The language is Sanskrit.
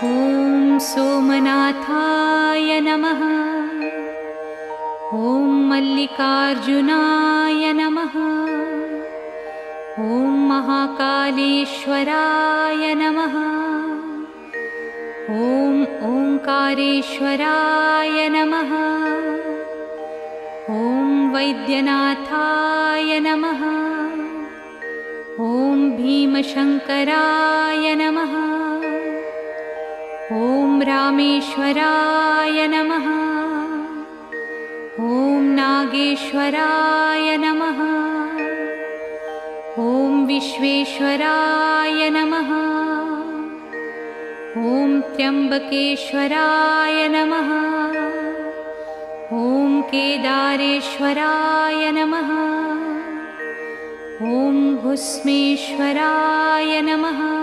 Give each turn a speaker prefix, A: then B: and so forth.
A: ॐ सोमनाथाय नमः। ॐ मल्लिकार्जुनाय नमः। ॐ महाकालेश्वराय नमः। ॐ ओंकारेश्वराय नमः। ॐ वैद्यनाथाय नमः। ॐ भीमशंकराय नमः। ॐ रामेश्वराय नमः। ॐ नागेश्वराय नमः। ॐ विश्वेश्वराय नमः। ॐ त्र्यंबकेश्वराय नमः। ॐ केदारेश्वराय नमः। ॐ भुस्मेश्वराय नमः।